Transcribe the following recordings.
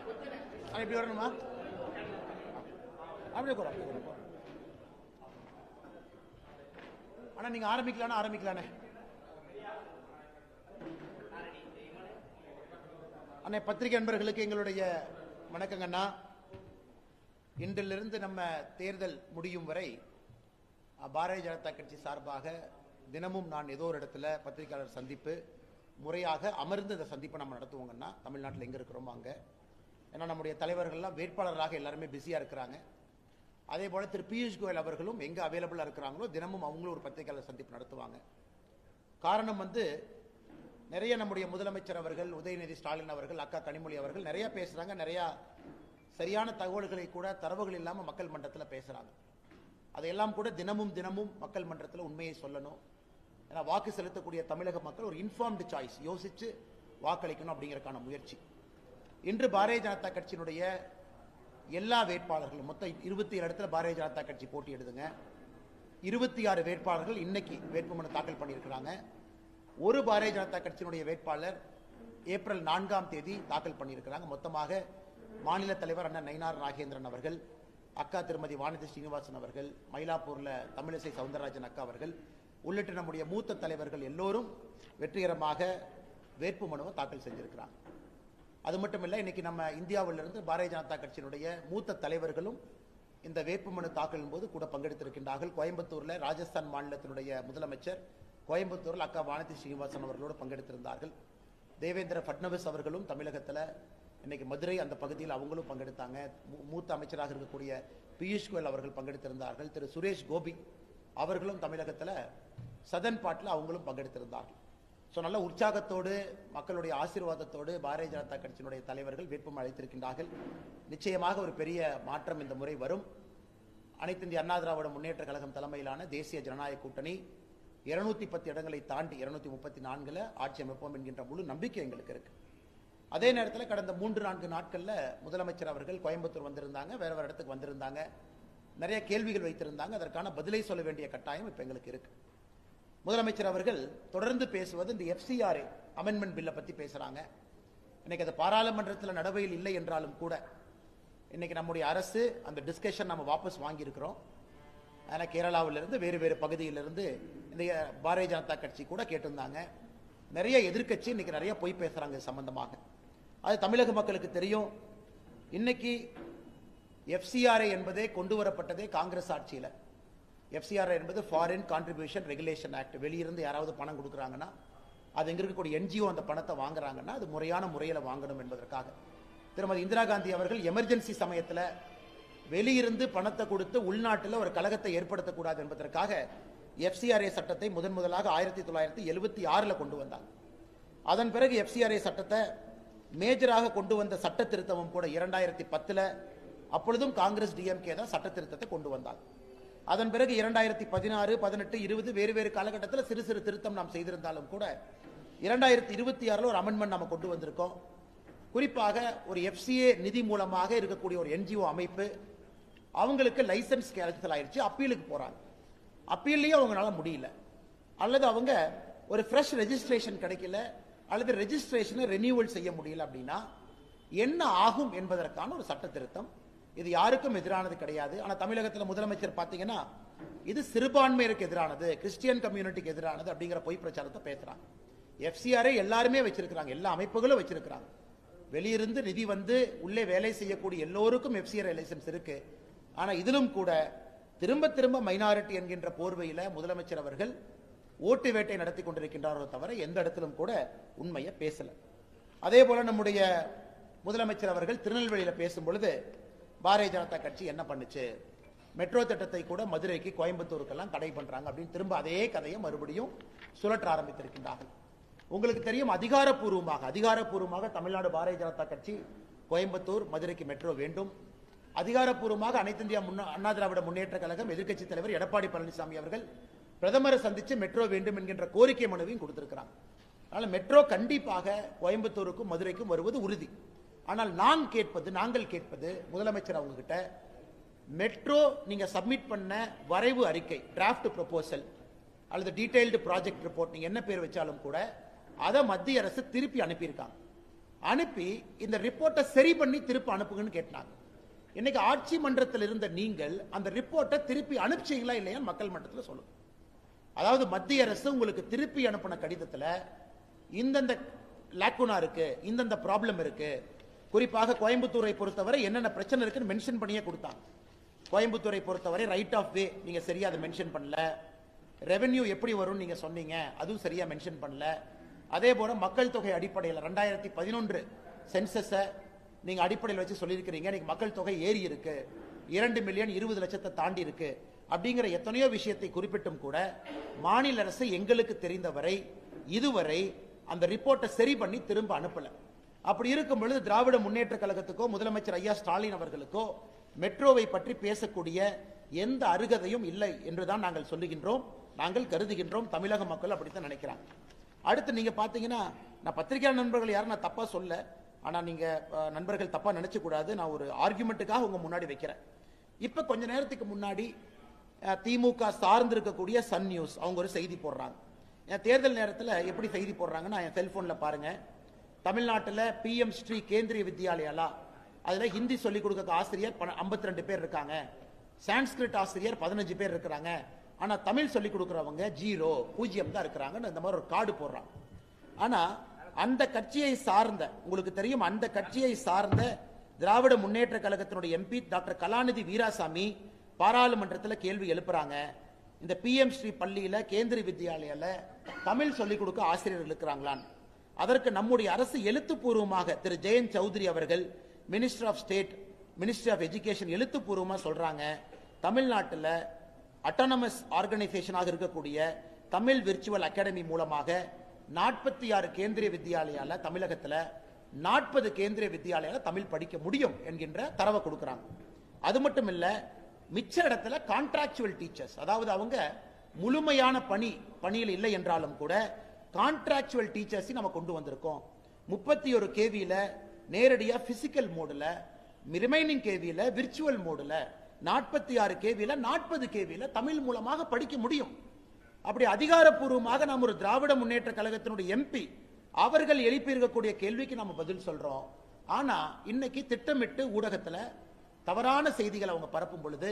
எப்படி வரணுமா? அப்படியே கூட அண்ணா நீங்க ஆரம்பிக்கலானே. அண்ணா பத்திரிகை நண்பர்களுக்கு எங்களுடைய வணக்கங்கண்ணா. இன்றிலிருந்து நம்ம தேர்தல் முடியும் வரை பாரதிய ஜனதா கட்சி சார்பாக தினமும் நான் ஏதோ ஒரு இடத்துல பத்திரிகையாளர் சந்திப்பு முறையாக அமர்ந்து இந்த சந்திப்பை நம்ம நடத்துவோங்கன்னா, தமிழ்நாட்டில் எங்கே இருக்கிறோமோ அங்கே. ஏன்னா நம்முடைய தலைவர்கள்லாம் வேட்பாளராக எல்லாருமே பிஸியாக இருக்கிறாங்க. அதே போல் திரு பியூஷ் கோயல் அவர்களும் எங்கே அவைலபிளாக இருக்கிறாங்களோ தினமும் அவங்களும் ஒரு பத்திரிகையாளர் சந்திப்பு நடத்துவாங்க. காரணம் நிறைய நம்முடைய முதலமைச்சர் அவர்கள், உதயநிதி ஸ்டாலின் அவர்கள், அக்கா கனிமொழி அவர்கள் நிறைய பேசுகிறாங்க. நிறையா சரியான தகவல்களை கூட தரவுகள் இல்லாமல் மக்கள் மன்றத்தில் பேசுகிறாங்க. அதையெல்லாம் கூட தினமும் மக்கள் மன்றத்தில் உண்மையை சொல்லணும். ஏன்னா வாக்கு செலுத்தக்கூடிய தமிழக மக்கள் ஒரு இன்ஃபார்ம்டு சாய்ஸ் யோசித்து வாக்களிக்கணும் அப்படிங்கிறதுக்கான முயற்சி. இன்று பாரதிய ஜனதா கட்சியினுடைய எல்லா வேட்பாளர்களும் மொத்தம் 27 இடத்துல பாரதிய ஜனதா கட்சி போட்டியிடுதுங்க. 26 வேட்பாளர்கள் இன்னைக்கு வேட்புமனு தாக்கல் பண்ணியிருக்கிறாங்க. ஒரு பாரதிய ஜனதா கட்சியினுடைய வேட்பாளர் ஏப்ரல் 4ஆம் தேதி தாக்கல் பண்ணியிருக்கிறாங்க. மொத்தமாக மாநில தலைவர் அண்ணன் நயினார் நாகேந்திரன் அவர்கள், அக்கா திருமதி வானதி ஸ்ரீனிவாசன் அவர்கள், மயிலாப்பூர்ல தமிழிசை சவுந்தரராஜன் அக்கா அவர்கள் உள்ளிட்ட நம்முடைய மூத்த தலைவர்கள் எல்லோரும் வெற்றிகரமாக வேட்புமனுவை தாக்கல் செஞ்சிருக்கிறாங்க. அது மட்டும் இல்லை, இன்னைக்கு நம்ம இந்தியாவிலிருந்து பாரதிய ஜனதா கட்சியினுடைய மூத்த தலைவர்களும் இந்த வேட்புமனு தாக்கலின் போது கூட பங்கெடுத்திருக்கின்றார்கள். கோயம்புத்தூர்ல ராஜஸ்தான் மாநிலத்தினுடைய முதலமைச்சர் கோயம்புத்தூரில் அக்கா வானதி ஸ்ரீனிவாசன் அவர்களோடு பங்கெடுத்திருந்தார்கள். தேவேந்திர பட்னவிஸ் அவர்களும் தமிழகத்தில் இன்னைக்கு மதுரை அந்த பகுதியில் அவங்களும் பங்கெடுத்தாங்க. மூத்த அமைச்சராக இருக்கக்கூடிய பியூஷ் கோயல் அவர்கள் பங்கெடுத்திருந்தார்கள். திரு சுரேஷ் கோபி அவர்களும் தமிழகத்தில் சதன் பாட்டில் அவங்களும் பங்கெடுத்திருந்தார்கள். ஸோ நல்ல உற்சாகத்தோடு மக்களுடைய ஆசீர்வாதத்தோடு பாரதிய ஜனதா கட்சியினுடைய தலைவர்கள் வேட்புமனு அளித்திருக்கின்றார்கள். நிச்சயமாக ஒரு பெரிய மாற்றம் இந்த முறை வரும். அனைத்து இந்திய அண்ணா திராவிட முன்னேற்ற கழகம் தலைமையிலான தேசிய ஜனநாயக கூட்டணி 210 இடங்களை தாண்டி 234 ஆட்சி அமைப்போம் என்கின்ற முழு நம்பிக்கை எங்களுக்கு இருக்கு. அதே நேரத்தில் கடந்த 3-4 நாட்களில் முதலமைச்சர் அவர்கள் கோயம்புத்தூர் வந்திருந்தாங்க, வேற இடத்துக்கு வந்திருந்தாங்க, நிறைய கேள்விகள் வைத்திருந்தாங்க. அதற்கான பதிலை சொல்ல வேண்டிய கட்டாயம் இப்போ எங்களுக்கு இருக்கு. முதலமைச்சர் அவர்கள் தொடர்ந்து பேசுவது இந்த FCRA அமெண்ட்மெண்ட் பில்லை பற்றி பேசுறாங்க. இன்னைக்கு அது பாராளுமன்றத்தில் நடைமுறையில் இல்லை என்றாலும் கூட இன்னைக்கு நம்முடைய அரசு அந்த டிஸ்கஷன் நம்ம வாபஸ் வாங்கி இருக்கிறோம். ஆனால் கேரளாவிலிருந்து வேறு பகுதியிலிருந்து இந்த பாரதிய ஜனதா கட்சி கூட கேட்டிருந்தாங்க. நிறைய எதிர்க்கட்சி இன்னைக்கு நிறைய போய் பேசுறாங்க சம்பந்தமாக. அது தமிழக மக்களுக்கு தெரியும். இன்னைக்கு FCRA என்பதே கொண்டு வரப்பட்டதே காங்கிரஸ் ஆட்சியில். FCRA என்பது ஃபாரின் கான்ட்ரிபியூஷன் ரெகுலேஷன் ஆக்ட். வெளியிருந்து யாராவது பணம் கொடுக்குறாங்கன்னா, அது எங்க இருக்கக்கூடிய NGO அந்த பணத்தை வாங்குறாங்கன்னா அது முறையான முறையில் வாங்கணும் என்பதற்காக திருமதி இந்திரா காந்தி அவர்கள் எமர்ஜென்சி சமயத்தில் வெளியிருந்து பணத்தை கொடுத்து உள்நாட்டில் ஒரு கழகத்தை ஏற்படுத்தக்கூடாது என்பதற்காக FCRA சட்டத்தை முதலாக 1976 கொண்டு வந்தாங்க. அதன் பிறகு FCRA சட்டத்தை மேஜராக கொண்டு வந்த சட்ட திருத்தமும் கூட 2010 அப்பொழுதும் காங்கிரஸ் DMK தான் சட்ட திருத்தத்தை கொண்டு வந்தாங்க. அதன் பிறகு 2016, 18, 20 வேறு காலகட்டத்தில் சிறு திருத்தம் நாம் செய்திருந்தாலும் கூட 2026 ஒரு அமெண்ட்மெண்ட் நாம கொண்டு வந்திருக்கோம். குறிப்பாக ஒரு FCA நிதி மூலமாக இருக்கக்கூடிய ஒரு NGO அமைப்பு அவங்களுக்கு லைசன்ஸ் கேன்சல் ஆயிடுச்சு, அப்பீலுக்கு போறாங்க. அப்பீல்லையும் அவங்களால முடியல, அல்லது அவங்க ஒரு ஃப்ரெஷ் ரெஜிஸ்ட்ரேஷன் கிடைக்கல, அல்லது ரெஜிஸ்ட்ரேஷனை ரெனியூவல் செய்ய முடியல அப்படின்னா என்ன ஆகும் என்பதற்கான ஒரு சட்ட திருத்தம். இது யாருக்கும் எதிரானது கிடையாது. ஆனால் தமிழகத்தில் முதலமைச்சர் பார்த்தீங்கன்னா இது சிறுபான்மையினருக்கு எதிரானது, கிறிஸ்டியன் கம்யூனிட்டிக்கு எதிரானது அப்படிங்கிற பொய் பிரச்சாரத்தை பேசுறாங்க. FCRA எல்லாருமே வச்சிருக்கிறாங்க, எல்லா அமைப்புகளும் வச்சிருக்கிறாங்க. வெளியிருந்து நிதி வந்து உள்ளே வேலை செய்யக்கூடிய எல்லோருக்கும் FCRA லைசன்ஸ் இருக்கு. ஆனால் இதிலும் கூட திரும்ப மைனாரிட்டி என்கின்ற போர்வையில் முதலமைச்சர் அவர்கள் ஓட்டு வேட்டை நடத்தி கொண்டிருக்கின்றாரோ தவிர எந்த இடத்திலும் கூட உண்மையை பேசல. அதே போல நம்முடைய முதலமைச்சர் அவர்கள் திருநெல்வேலியில் பேசும் பொழுது பாரதிய ஜனதா கட்சி என்ன பண்ணுச்சு, மெட்ரோ திட்டத்தை கூட மதுரைக்கு கோயம்புத்தூருக்கெல்லாம் தடை பண்றாங்க அப்படின்னு திரும்ப அதே கதையை மறுபடியும் சுழற்ற ஆரம்பித்திருக்கின்றார்கள். உங்களுக்கு தெரியும், அதிகாரப்பூர்வமாக தமிழ்நாடு பாரதிய ஜனதா கட்சி கோயம்புத்தூர் மதுரைக்கு மெட்ரோ வேண்டும். அதிகாரப்பூர்வமாக அனைத்து இந்திய அண்ணா திராவிட முன்னேற்ற கழகம் எதிர்க்கட்சி தலைவர் எடப்பாடி பழனிசாமி அவர்கள் பிரதமரை சந்தித்து மெட்ரோ வேண்டும் என்கின்ற கோரிக்கை மனுவையும் கொடுத்திருக்கிறாங்க. அதனால மெட்ரோ கண்டிப்பாக கோயம்புத்தூருக்கும் மதுரைக்கும் வருவது உறுதி. ஆனால் நாங்கள் கேட்பது முதலமைச்சர் அவங்க கிட்ட, மெட்ரோ நீங்க சப்மிட் பண்ண வரைவு அறிக்கை, டிராஃப்ட் ப்ரொபோசல் அல்லது டீடைல்டு ப்ராஜெக்ட் ரிப்போர்ட், நீங்க என்ன பேர் வச்சாலும் கூட அதை மத்திய அரசு திருப்பி அனுப்பியிருக்காங்க. அனுப்பி இந்த ரிப்போர்ட்டை சரி பண்ணி திருப்பி அனுப்புங்கன்னு கேட்டாங்க. இன்னைக்கு ஆட்சி மன்றத்தில் இருந்த நீங்கள் அந்த ரிப்போர்ட்டை திருப்பி அனுப்பிச்சீங்களா இல்லையா மக்கள் மன்றத்தில் சொல்லுங்க. அதாவது மத்திய அரசு உங்களுக்கு திருப்பி அனுப்பின கடிதத்தில் இந்தந்த லாக்குனா இருக்கு, இந்தந்த ப்ராப்ளம் இருக்கு, குறிப்பாக கோயம்புத்தூரை பொறுத்தவரை என்னென்ன பிரச்சனை இருக்குன்னு மென்ஷன் பண்ணியே கொடுத்தாங்க. கோயம்புத்தூரை பொறுத்தவரை ரைட் ஆஃப் வே நீங்க சரியா அதை மென்ஷன் பண்ணல, ரெவென்யூ எப்படி வரும்னு நீங்க சொன்னீங்க அதுவும் சரியா மென்ஷன் பண்ணல, அதே போல மக்கள் தொகை அடிப்படையில் 2011 சென்சஸை நீங்க அடிப்படையில் வச்சு சொல்லியிருக்கிறீங்க, இன்னைக்கு மக்கள் தொகை ஏறி இருக்கு, 2 மில்லியன் 20 லட்சத்தை தாண்டி இருக்கு அப்படிங்கிற எத்தனையோ விஷயத்தை குறிப்பிட்டும் கூட மாநில அரசு எங்களுக்கு தெரிந்தவரை இதுவரை அந்த ரிப்போர்ட்டை சரி பண்ணி திரும்ப அனுப்பல. அப்படி இருக்கும் பொழுது திராவிட முன்னேற்ற கழகத்துக்கோ முதலமைச்சர் ஐயா ஸ்டாலின் அவர்களுக்கோ மெட்ரோவை பற்றி பேசக்கூடிய எந்த அருகதையும் இல்லை என்றுதான் நாங்கள் சொல்லுகின்றோம், நாங்கள் கருதுகின்றோம். தமிழக மக்கள் அப்படித்தான் நினைக்கிறாங்க. அடுத்து நீங்க பாத்தீங்கன்னா, நான் பத்திரிகையாளர் நண்பர்கள் யாரும் நான் தப்பா சொல்ல, ஆனா நீங்க நண்பர்கள் தப்பா நினைச்சு கூடாது, நான் ஒரு ஆர்குமெண்ட்டுக்காக உங்க முன்னாடி வைக்கிறேன். இப்ப கொஞ்ச நேரத்துக்கு முன்னாடி திமுக சார்ந்து இருக்கக்கூடிய சன் நியூஸ் அவங்க ஒரு செய்தி போடுறாங்க. தேர்தல் நேரத்தில் எப்படி செய்தி போடுறாங்கன்னா, என் செல்போன்ல பாருங்க, தமிழ்நாட்டில் பிஎம் ஸ்ரீ கேந்திரிய வித்யாலயா, அதுல ஹிந்தி சொல்லிக் கொடுக்க ஆசிரியர் 52 பேர் இருக்காங்க, சான்ஸ்கிரிட் ஆசிரியர் 15 பேர் இருக்கிறாங்க, ஆனா தமிழ் சொல்லிக் கொடுக்கிறவங்க 0 தான் இருக்கிறாங்கன்னு இந்த மாதிரி ஒரு கார்டு போடுறாங்க. ஆனா அந்த கட்சியை சார்ந்த, உங்களுக்கு தெரியும், அந்த கட்சியை சார்ந்த திராவிட முன்னேற்ற கழகத்தினுடைய எம்பி டாக்டர் கலாநிதி வீராசாமி பாராளுமன்றத்தில் கேள்வி எழுப்புறாங்க, இந்த பிஎம் ஸ்ரீ பள்ளியில கேந்திரிய வித்யாலயால தமிழ் சொல்லிக் கொடுக்க ஆசிரியர்கள் இருக்கிறாங்களான்னு. அதற்கு நம்முடைய அரசு எழுத்துப்பூர்வமாக திரு ஜெயந்த் சௌத்ரி அவர்கள், minister of state, ministry of education எழுத்துப்பூர்வமாக சொல்றாங்க, தமிழ்நாட்டில் அட்டானமஸ் ஆர்கனைசேஷனாக இருக்கக்கூடிய தமிழ் விர்ச்சுவல் அகாடமி மூலமாக 46 கேந்திரிய வித்யாலயால தமிழகத்தில் 40 கேந்திரிய வித்யாலயால தமிழ் படிக்க முடியும் என்கின்ற தரவை கொடுக்கிறாங்க. அது மட்டும் இல்ல, மிச்ச இடத்துல கான்ட்ராக்சுவல் டீச்சர்ஸ், அதாவது அவங்க முழுமையான பணியில் இல்லை என்றாலும் கூட கான்ட்ராக்சுவல் டீச்சர்ஸ் நம்ம கொண்டு வந்திருக்கோம். 31 கேவியில நேரடியா பிசிக்கல் மோடுல, ரிமைனிங் கேவியில விர்ச்சுவல் மோடுல, 46 கேவியில 40 கேவியில தமிழ் மூலமாக படிக்க முடியும். அப்படி அதிகாரப்பூர்வமாக நாம் ஒரு திராவிட முன்னேற்ற கழகத்தினுடைய எம்பி அவர்கள் எழுப்பி இருக்கக்கூடிய கேள்விக்கு நம்ம பதில் சொல்றோம். ஆனா இன்னைக்கு திட்டமிட்டு ஊடகத்துல தவறான செய்திகளை அவங்க பரப்பும் பொழுது,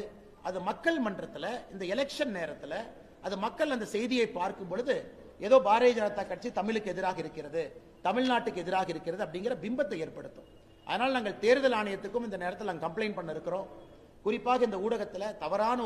அது மக்கள் மன்றத்தில் இந்த எலெக்ஷன் நேரத்தில் அது மக்கள் அந்த செய்தியை பார்க்கும் பொழுது ஏதோ பாரதிய ஜனதா கட்சி தமிழுக்கு எதிராக இருக்கிறது, தமிழ்நாட்டுக்கு எதிராக இருக்கிறது அப்படிங்கிற பிம்பத்தை ஏற்படுத்தும். அதனால் நாங்கள் தேர்தல் ஆணையத்துக்கும் இந்த நேரத்தில் நாங்கள் கம்ப்ளைண்ட் பண்ண இருக்கிறோம். குறிப்பாக இந்த ஊடகத்தில் தவறான